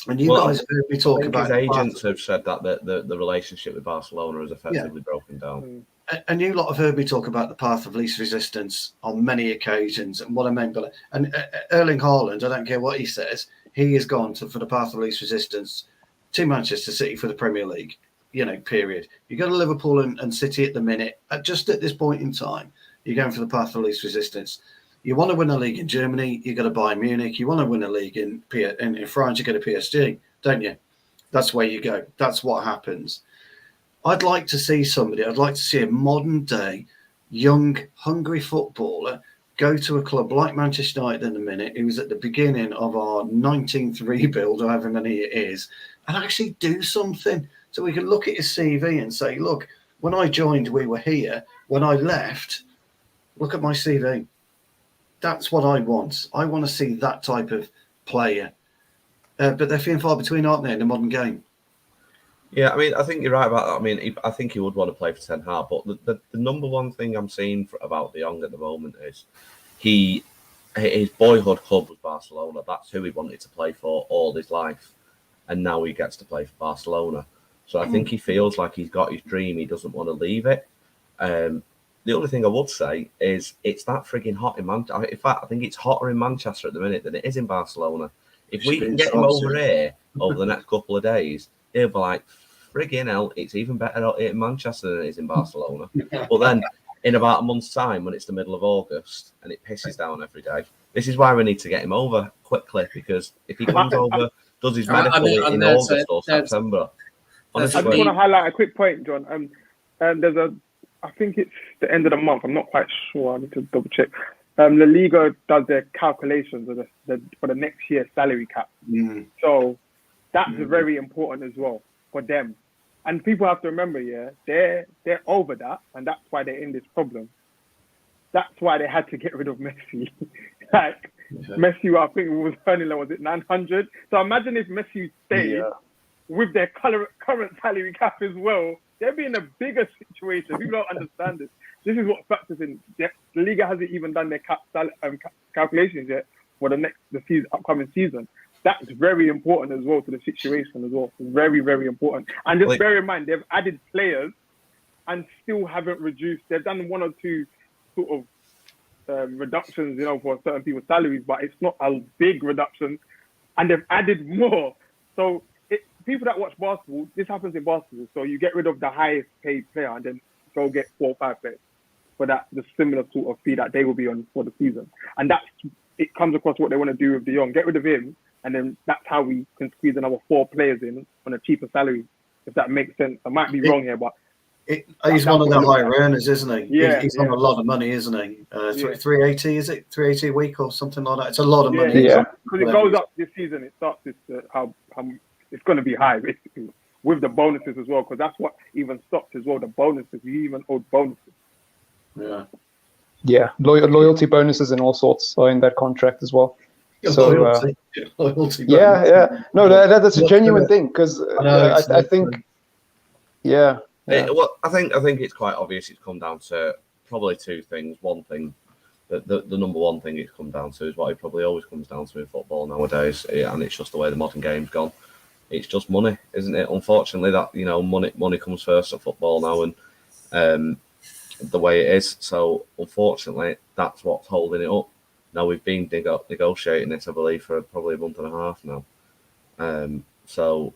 And guys have heard me talk about... His agents have said that the relationship with Barcelona has effectively broken down. And you lot have heard me talk about the path of least resistance on many occasions, and what I meant by that. And Erling Haaland, I don't care what he says, he has gone for the path of least resistance to Manchester City for the Premier League, period. You go to Liverpool and City at the minute, just at this point in time, you're going for the path of least resistance. You want to win a league in Germany, you got to Bayern Munich. You want to win a league in France, you go to PSG, don't you? That's where you go. That's what happens. I'd like to see a modern day, young, hungry footballer go to a club like Manchester United in a minute, who was at the beginning of our 19th rebuild, however many it is, and actually do something. So we can look at his CV and say, look, when I joined, we were here. When I left, look at my CV. That's what I want. I want to see that type of player. But they're few and far between, aren't they, in the modern game? Yeah, I mean, I think you're right about that. I mean, I think he would want to play for Ten Hag, but the number one thing I'm seeing about De Jong at the moment is his boyhood club was Barcelona. That's who he wanted to play for all his life, and now he gets to play for Barcelona. So I think he feels like he's got his dream. He doesn't want to leave it. The only thing I would say is it's that frigging hot in Manchester. In fact, I think it's hotter in Manchester at the minute than it is in Barcelona. If we can get him over here over the next couple of days, he'll be like, friggin' hell, it's even better out here in Manchester than it is in Barcelona. But then in about a month's time, when it's the middle of August and it pisses down every day, this is why we need to get him over quickly, because if he comes over, does his medical in August or September. I just Honestly, want to highlight a quick point, John. I think it's the end of the month. I'm not quite sure. I need to double check. La Liga does their calculations of for the next year's salary cap. So that's very important as well for them. And people have to remember, they're over that, and that's why they're in this problem. That's why they had to get rid of Messi. Messi, I think was earning, was it 900? So imagine if Messi stayed with their current salary cap as well. They'd be in a bigger situation. People don't understand this. This is what factors in. The Liga hasn't even done their calculations yet for the upcoming season. That's very important as well to the situation as well. Very, very important. And just bear in mind, they've added players and still haven't reduced. They've done one or two sort of reductions, for certain people's salaries, but it's not a big reduction. And they've added more. So people that watch basketball, this happens in basketball. So you get rid of the highest paid player and then go get 4 or 5 players for the similar sort of fee that they will be on for the season. And it comes across what they want to do with Jong. Get rid of him, and then that's how we can squeeze another 4 players in on a cheaper salary, if that makes sense. I might be wrong here, but he's one of the higher earners, isn't he? Yeah, he's on a lot of money, isn't he? 380, is it? 380 a week or something like that? It's a lot of money. Yeah. Because it goes up this season. It starts how it's going to be high, basically, with the bonuses as well, because that's what even stopped as well, the bonuses. We even owed bonuses. Yeah, loyalty bonuses and all sorts are in that contract as well. Loyalty yeah. No, that's a genuine thing, because I think, Well, I think it's quite obvious. It's come down to probably 2 things. One thing, the number one thing it's come down to is what it probably always comes down to in football nowadays, and it's just the way the modern game's gone. It's just money, isn't it? Unfortunately, that money comes first at football now, and the way it is. So unfortunately, that's what's holding it up. Now we've been negotiating this, I believe, for probably a month and a half now. So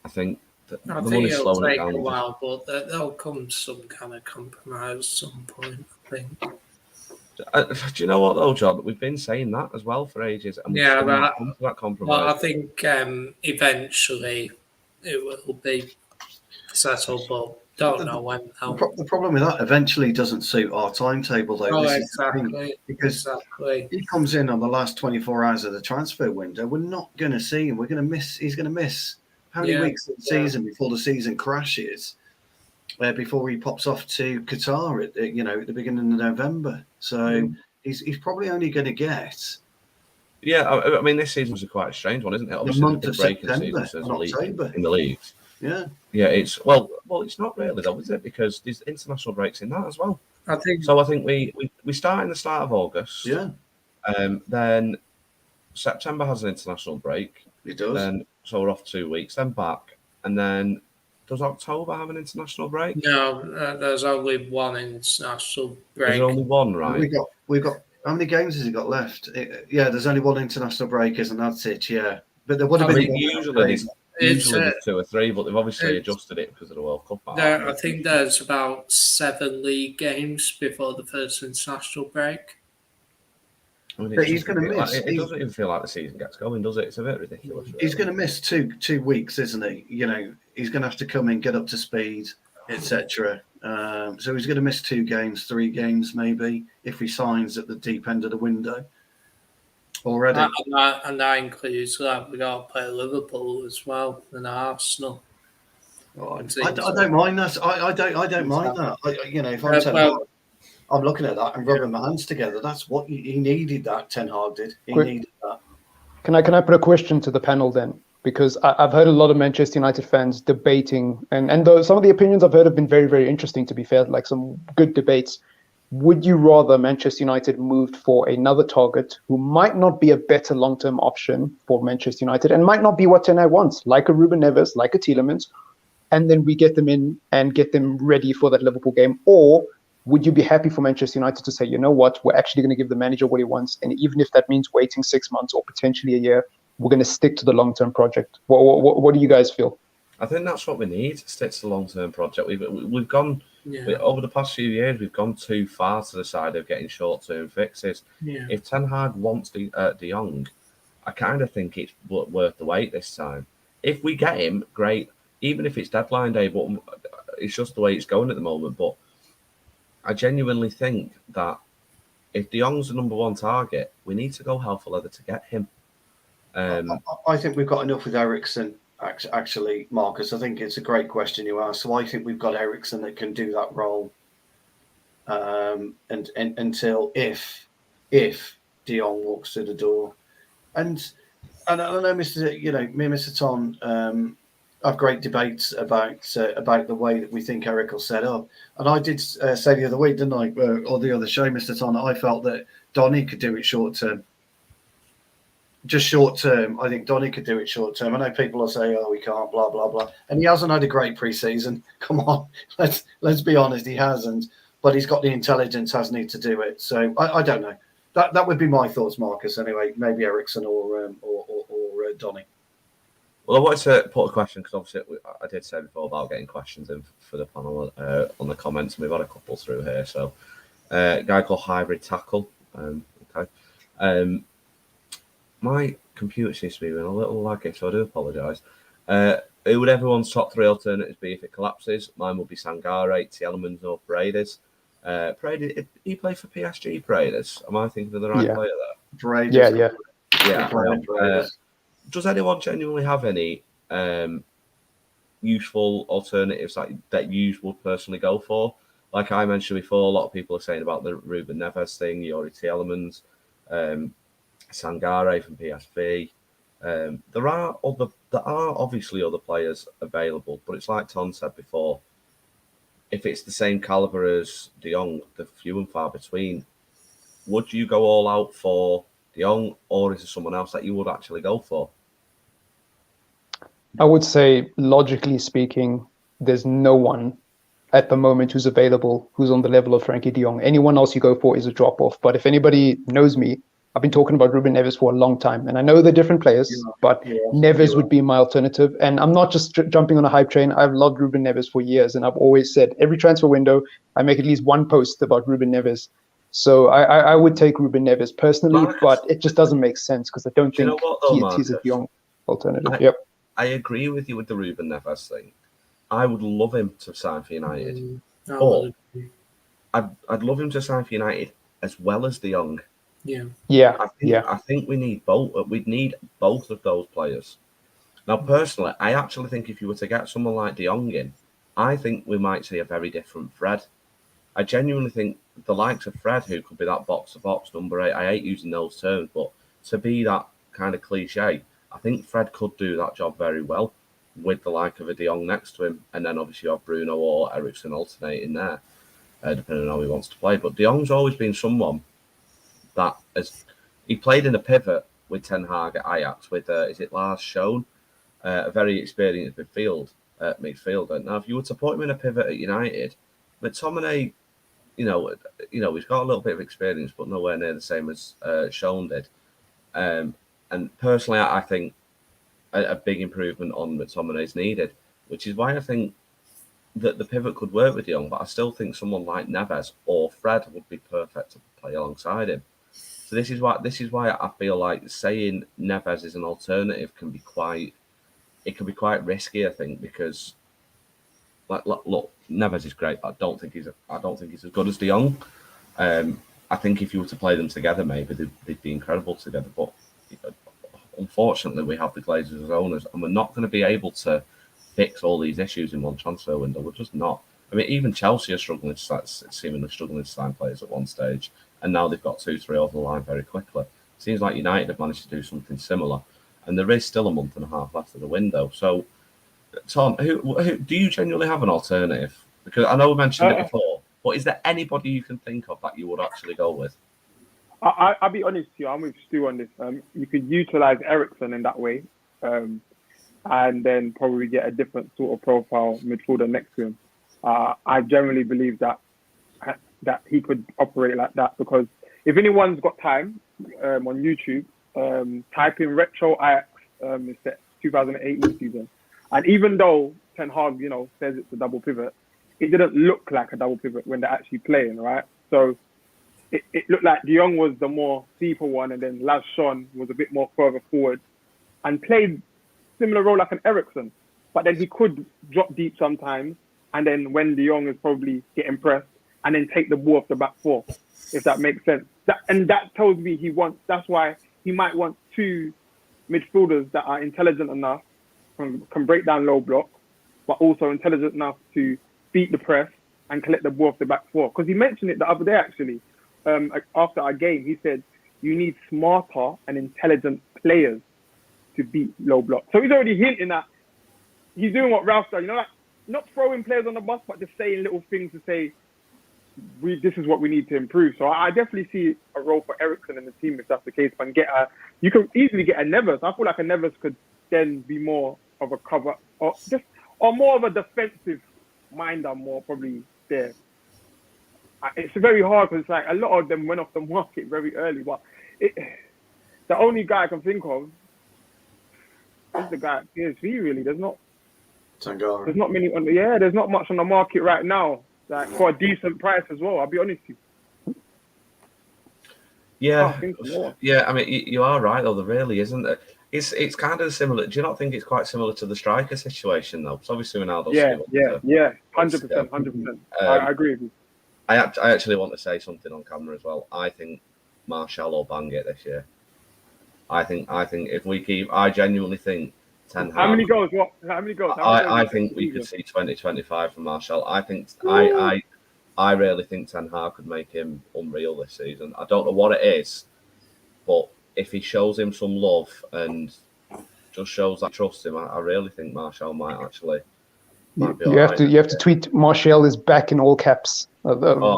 I think the money's it'll slowing it take down. a while, but there'll come some kind of compromise at some point, I think. Do you know what though, John? We've been saying that as well for ages, and we've still not come to that compromise. Well, I think eventually it will be settled, but don't know when. The problem with that eventually doesn't suit our timetable, though. Oh, this exactly. Is the thing, because he comes in on the last 24 hours of the transfer window. We're not going to see him. We're going to miss. He's going to miss how many weeks of the season before the season crashes, before he pops off to Qatar at the beginning of November. So he's probably only going to get. Yeah, I mean, this season was quite a strange one, isn't it? Obviously, the month of September and October in the leagues. Yeah, it's well, it's not really though, is it? Because there's international breaks in that as well. I think we start in the start of August. Yeah. Then September has an international break. It does. Then so we're off 2 weeks, then back, and then does October have an international break? No, there's only one international break. There's only one, right? We've got. How many games has he got left? There's only one international break, and that's it. Yeah, but there would have been usually there's 2 or 3, but they've obviously adjusted it because of the World Cup. I think there's about 7 league games before the first international break. I mean, but he's going to miss. It doesn't even feel like the season gets going, does it? It's a bit ridiculous. Really. He's going to miss two weeks, isn't he? He's going to have to come in, get up to speed, etc. So he's going to miss 2 games, 3 games maybe, if he signs at the deep end of the window already. And that includes we got to play Liverpool as well and Arsenal. I don't mind that. I don't mind that. If I'm I'm looking at that and rubbing my hands together. That's what he needed. That Ten Hag did. He needed that. Can I put a question to the panel then? Because I've heard a lot of Manchester United fans debating, and though some of the opinions I've heard have been very, very interesting, to be fair, like some good debates. Would you rather Manchester United moved for another target who might not be a better long-term option for Manchester United and might not be what Ten Hag wants, like a Ruben Neves, like a Tielemans, and then we get them in and get them ready for that Liverpool game? Or would you be happy for Manchester United to say, you know what, we're actually going to give the manager what he wants, and even if that means waiting 6 months or potentially a year, we're going to stick to the long-term project? What do you guys feel? I think that's what we need, stick to the long-term project. We've gone, over the past few years, we've gone too far to the side of getting short-term fixes. Yeah. If Ten Hag wants De Jong, I kind of think it's worth the wait this time. If we get him, great. even if it's deadline day, but it's just the way it's going at the moment. But I genuinely think that if De Jong's the number one target, we need to go hell for leather to get him. I think we've got enough with Eriksen, actually, Marcus. I think it's a great question you asked. So I think we've got Eriksen that can do that role. And until if De Jong walks through the door, and I know me and Mr. Tom have great debates about the way that we think Eric will set up. And I did say the other week, didn't I, or the other show, Mr. Tom, that I felt that Donny could do it short term. Just short term, I think Donny could do it short term. I know people will say, "Oh, he can't," blah blah blah, and he hasn't had a great pre-season. Come on, let's be honest, he hasn't. But he's got the intelligence, hasn't he, to do it? So I don't know. That would be my thoughts, Marcus. Anyway, maybe Eriksen or Donny. Well, I wanted to put a question because obviously I did say before about getting questions in for the panel on the comments, and we've had a couple through here. So, a guy called Hybrid Tackle. Okay. My computer seems to be a little laggy, so I do apologise. Who would everyone's top three alternatives be if it collapses? Mine would be Sangare, Tielemans, or Paredes. Paredes, he played for PSG. Paredes, am I thinking of the right player there? Paredes. Yeah. Does anyone genuinely have any useful alternatives that you would personally go for? Like I mentioned before, a lot of people are saying about the Ruben Neves thing, Yuri Tielemans, Sangare from PSV. There are obviously other players available, but it's like Tom said before. If it's the same caliber as De Jong, they're few and far between. Would you go all out for De Jong, or is there someone else that you would actually go for? I would say, logically speaking, there's no one at the moment who's available who's on the level of Frankie De Jong. Anyone else you go for is a drop-off. But if anybody knows me, I've been talking about Ruben Neves for a long time, and I know they're different players, but Neves would be my alternative. And I'm not just jumping on a hype train. I've loved Ruben Neves for years, and I've always said every transfer window, I make at least one post about Ruben Neves. So I would take Ruben Neves personally, Marcus, but it just doesn't make sense because I don't think he's a De Jong alternative. I agree with you with the Ruben Neves thing. I would love him to sign for United. I'd love him to sign for United as well as De Jong. I think we need both. We'd need both of those players. Now, personally, I actually think if you were to get someone like De Jong in, I think we might see a very different Fred. I genuinely think the likes of Fred, who could be that box-to-box number 8, I hate using those terms, but to be that kind of cliche, I think Fred could do that job very well with the like of a De Jong next to him, and then obviously you have Bruno or Eriksen alternating there, depending on how he wants to play. But De Jong's always been someone that he played in a pivot with Ten Hag at Ajax with Lars Schoen, a very experienced midfielder. Now, if you were to put him in a pivot at United, McTominay, he's got a little bit of experience, but nowhere near the same as Schoen did. And personally, I think a big improvement on McTominay is needed, which is why I think that the pivot could work with Jong, but I still think someone like Neves or Fred would be perfect to play alongside him. So this is why I feel like saying Neves is an alternative can be quite risky, I think, because look, Neves is great, but I don't think he's as good as De Jong. I think if you were to play them together, maybe they'd be incredible together. But unfortunately, we have the Glazers as owners, and we're not going to be able to fix all these issues in one transfer window. We're just not. I mean, even Chelsea are seemingly struggling to sign players at one stage, and now they've got 2-3 over the line very quickly. It seems like United have managed to do something similar, and there is still a month and a half left of the window. So, Tom, who do you genuinely have an alternative? Because I know we mentioned it before, but is there anybody you can think of that you would actually go with? I'll be honest with you. I'm with Stu on this. You could utilize Eriksen in that way, and then probably get a different sort of profile midfielder next to him. I generally believe that he could operate like that, because if anyone's got time on YouTube, type in retro Ajax, it's the 2018 season, and even though Ten Hag, says it's a double pivot, it didn't look like a double pivot when they're actually playing, right? So it looked like De Jong was the more deeper one, and then Lars Schoen was a bit more further forward and played similar role like an Eriksen. but then he could drop deep sometimes, and then when De Jong is probably getting pressed, and then take the ball off the back four, if that makes sense. That tells me he wants. That's why he might want two midfielders that are intelligent enough, can break down low block, but also intelligent enough to beat the press and collect the ball off the back four. Because he mentioned it the other day, actually, after our game. He said, you need smarter and intelligent players to beat low block. So he's already hinting at, he's doing what Ralph does, like not throwing players on the bus, but just saying little things to say, this is what we need to improve. So I definitely see a role for Eriksen in the team if that's the case. But you can easily get a Neves. I feel like a Neves could then be more of a cover, or more of a defensive minder, more probably there. It's very hard because it's like a lot of them went off the market very early. But the only guy I can think of is the guy at PSV. Really, there's not many. There's not much on the market right now. Like for a decent price as well. I'll be honest with you. Yeah, I mean, you are right though. There really isn't. It's kind of similar. Do you not think it's quite similar to the striker situation though? Because obviously Ronaldo's 100%. I agree with you. I actually want to say something on camera as well. I think Martial will bang it this year. I think if we keep, I genuinely think Ten Hag. How many goals? What? How many goals? I think we could see 20-25 from Martial. I really think Ten Hag could make him unreal this season. I don't know what it is, but if he shows him some love and just shows that trust him, I really think Martial might actually. You have to tweet Martial is back in all caps.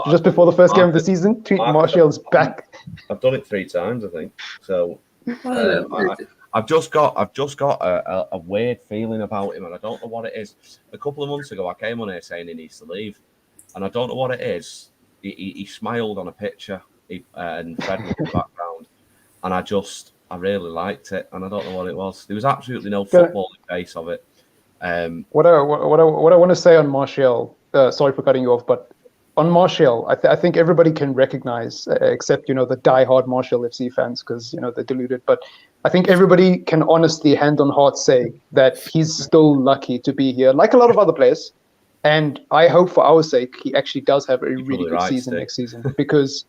Just before the first game of the season, tweet Martial is back. I've done it 3 times, I think. So I've just got a weird feeling about him, and I don't know what it is. A couple of months ago, I came on here saying he needs to leave, and I don't know what it is. He smiled on a picture, and Fred was in the background, and I really liked it, and I don't know what it was. There was absolutely no footballing base of it. What I want to say on Martial, sorry for cutting you off, but on Martial, I think everybody can recognize, except the diehard Martial FC fans, because they're deluded. But I think everybody can honestly, hand on heart, say that he's still lucky to be here, like a lot of other players. And I hope, for our sake, he actually does have a really good season next season, because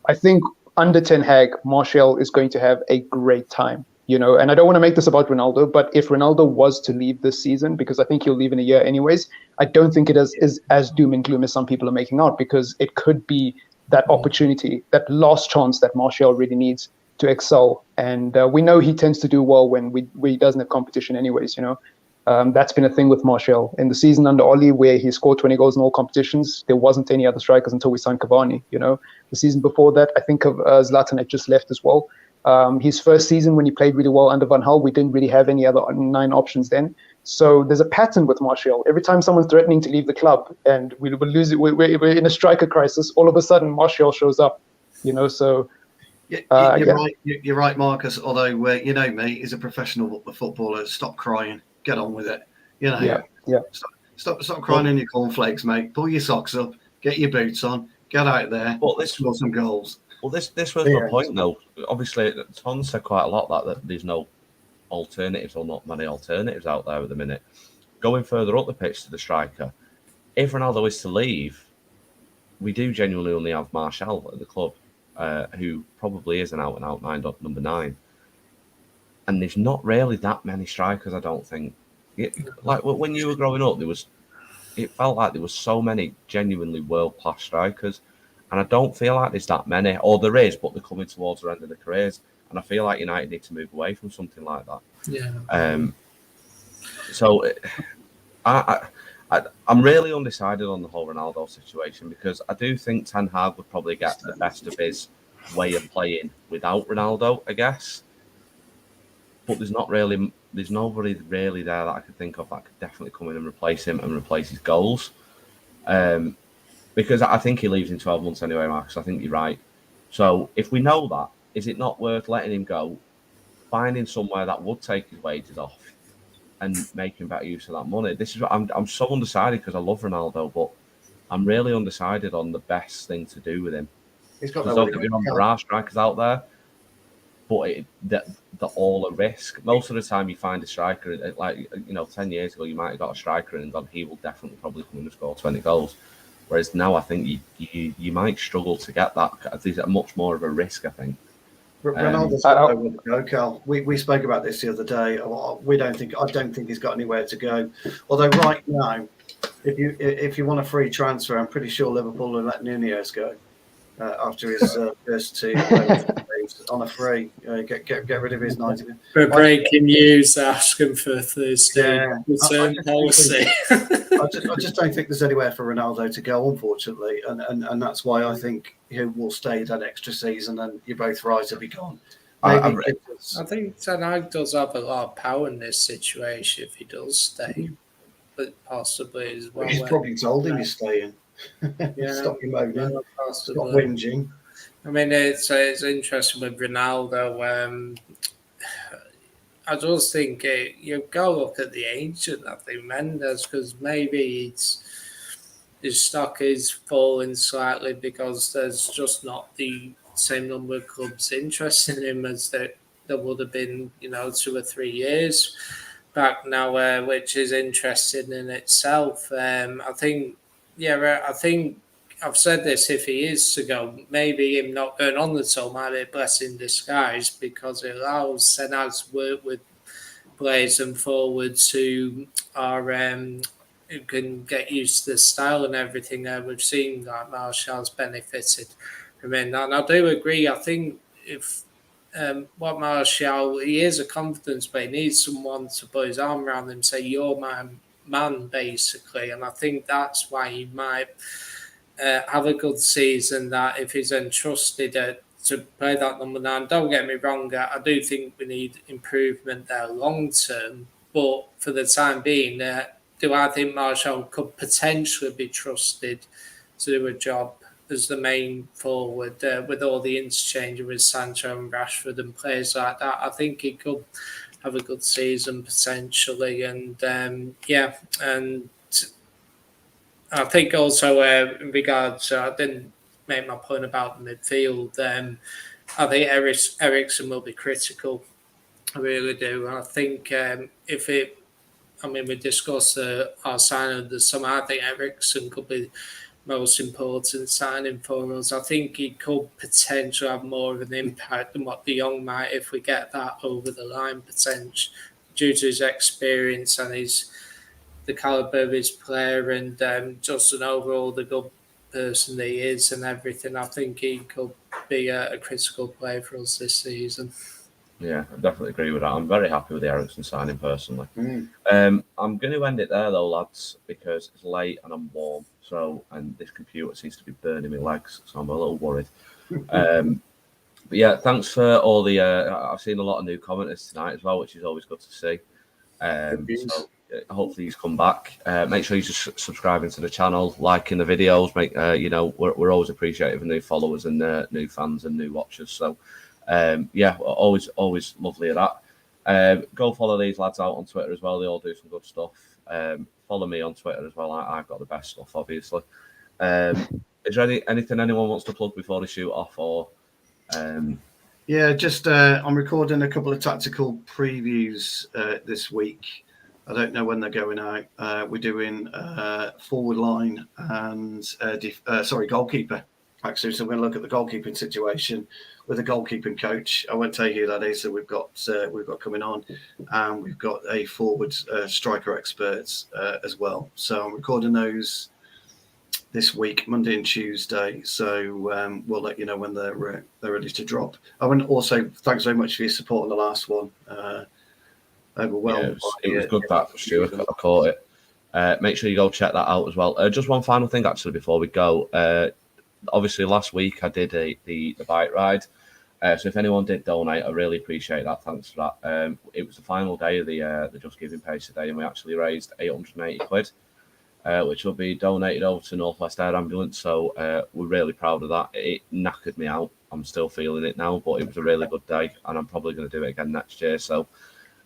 I think under Ten Hag, Martial is going to have a great time. And I don't want to make this about Ronaldo, but if Ronaldo was to leave this season, because I think he'll leave in a year anyways, I don't think it is as doom and gloom as some people are making out, because it could be that opportunity, that last chance that Martial really needs to excel. And we know he tends to do well when he doesn't have competition anyways, That's been a thing with Martial. In the season under Oli, where he scored 20 goals in all competitions, there wasn't any other strikers until we signed Cavani, The season before that, I think of Zlatan had just left as well. His first season when he played really well under Van Gaal, we didn't really have any other 9 options then. So there's a pattern with Martial. Every time someone's threatening to leave the club and we will lose it, we're in a striker crisis, all of a sudden Martial shows up, So you're right, Marcus. Although you know me, he's a professional footballer. Stop crying, get on with it. Stop crying in your cornflakes, mate. Pull your socks up, get your boots on, get out there. Score some goals. Well, this was my point, though. Obviously, Ton said quite a lot that there's no alternatives, or not many alternatives out there at the minute. Going further up the pitch to the striker, if Ronaldo is to leave, we do genuinely only have Martial at the club, who probably is an out-and-out number 9. And there's not really that many strikers, I don't think. Like when you were growing up, it felt like there was so many genuinely world-class strikers. And I don't feel like there's that many, or there is, but they're coming towards the end of their careers. And I feel like United need to move away from something like that. Yeah. So I'm really undecided on the whole Ronaldo situation, because I do think Ten Hag would probably get the best of his way of playing without Ronaldo, I guess. But there's nobody really there that I could think of that could definitely come in and replace him and replace his goals. Because I think he leaves in 12 months anyway, Marcus. I think you're right. So if we know that, is it not worth letting him go, finding somewhere that would take his wages off and making better use of that money? This is what I'm so undecided, because I love Ronaldo, but I'm really undecided on the best thing to do with him. He's got don't get me wrong, there are strikers out there, but they're all a risk. Most of the time, you find a striker, like 10 years ago, you might have got a striker and gone, he will definitely probably come in and score 20 goals. Whereas now, I think you might struggle to get that. There's much more of a risk, I think. Ronaldo's got nowhere to go, Carl. We spoke about this the other day. I don't think he's got anywhere to go. Although right now, if you want a free transfer, I'm pretty sure Liverpool will let Nunez go after his first two on a free. Get rid of his 90. For breaking news, asking for Thursday return policy. I just don't think there's anywhere for Ronaldo to go, unfortunately, and that's why I think he will stay that extra season. And you're both right to be gone. I think Ten Hag does have a lot of power in this situation if he does stay, but possibly as well. He's probably told him he's staying. Stop your moaning. Stop whinging. I mean, it's interesting with Ronaldo. I just think you've got to look at the agent, I think, Mendes, because maybe his stock is falling slightly because there's just not the same number of clubs interested in him as there would have been, 2 or 3 years back now, which is interesting in itself. I think I've said this, if he is to go, maybe him not going on the tour might be a blessing in disguise because it allows Ten Hag to work with players and forwards who are who can get used to the style and everything. We've seen that Martial's benefited from it. And I do agree. I think if what Martial, he is a confidence, but he needs someone to put his arm around him and say, "You're my man," basically. And I think that's why he might have a good season, that if he's entrusted to play that number 9. Don't get me wrong, I do think we need improvement there long term, but for the time being, do I think Martial could potentially be trusted to do a job as the main forward with all the interchange with Sancho and Rashford and players like that? I think he could have a good season potentially, and and I think also in regards to, I didn't make my point about the midfield. I think Eriksen will be critical. I really do. I think we discussed our signing of the summer. I think Eriksen could be the most important signing for us. I think he could potentially have more of an impact than what De Jong might if we get that over the line, potentially, due to his experience and the calibre of his player and just an overall the good person that he is and everything. I think he could be a critical player for us this season. Yeah, I definitely agree with that. I'm very happy with the Eriksen signing personally. I'm going to end it there though, lads, because it's late and I'm warm. And this computer seems to be burning my legs, so I'm a little worried. But yeah, thanks for all the. I've seen a lot of new commenters tonight as well, which is always good to see. So hopefully he's come back. Make sure you just subscribing to the channel, liking the videos. We're always appreciative of new followers and new fans and new watchers. So always lovely of that. Go follow these lads out on Twitter as well. They all do some good stuff. Follow me on Twitter as well. I've got the best stuff, obviously. Is there anything anyone wants to plug before they shoot off, or? Yeah, just I'm recording a couple of tactical previews this week. I don't know when they're going out. We're doing forward line and goalkeeper. Actually, so we're going to look at the goalkeeping situation with a goalkeeping coach. I won't tell you who that is. So we've got coming on, and we've got a forward striker expert as well. So I'm recording those this week, Monday and Tuesday. So we'll let you know when they're ready to drop. And also, thanks very much for your support on the last one. Overwhelmed. Yeah, it was good that, Stuart. I caught it. Make sure you go check that out as well. Just one final thing, actually, before we go. Obviously, last week I did the bike ride. So if anyone did donate, I really appreciate that. Thanks for that. It was the final day of the Just Giving page today, and we actually raised £880, which will be donated over to North West Air Ambulance. So we're really proud of that. It knackered me out. I'm still feeling it now, but it was a really good day, and I'm probably going to do it again next year. So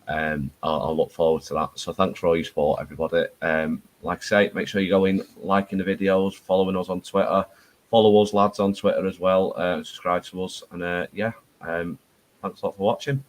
I'll look forward to that. So thanks for all your support, everybody. Like I say, make sure you go in, liking the videos, following us on Twitter. Follow us, lads, on Twitter as well. Subscribe to us. And Thanks a lot for watching.